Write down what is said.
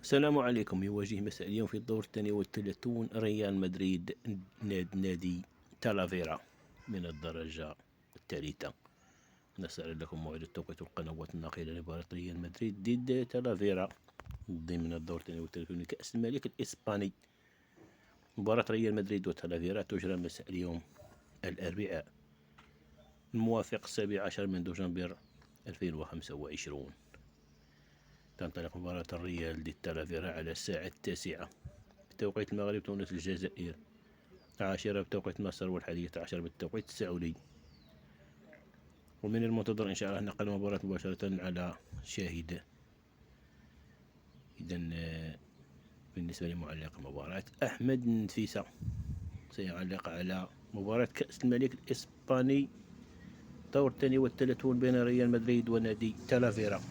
السلام عليكم. يواجه مساء اليوم في الدور الثاني والثلاثون ريال مدريد نادي تالافيرا من الدرجة الثالثة. نسأل لكم موعد التوقيت والقنوات الناقلة لمباراة ريال مدريد ضد تالافيرا ضمن الدور الثاني والثلاثون لكأس الملك الإسباني. مباراة ريال مدريد وتالافيرا تجرى مساء اليوم الأربعاء الموافق 17 من دجنبر 2025. تنطلق مباراة الريال ضد تالافيرا على الساعة 9 بتوقيت المغرب، تونس، الجزائر، 10 بتوقيت مصر، و11 بالتوقيت السعودي. ومن المنتظر إن شاء الله نقل المباراة مباشرة على شاهد. إذا بالنسبة لمعلق المباراة أحمد نفيسة سيعلق على مباراة كأس الملك الإسباني دور الثاني والثلاثون بين ريال مدريد ونادي تالافيرا.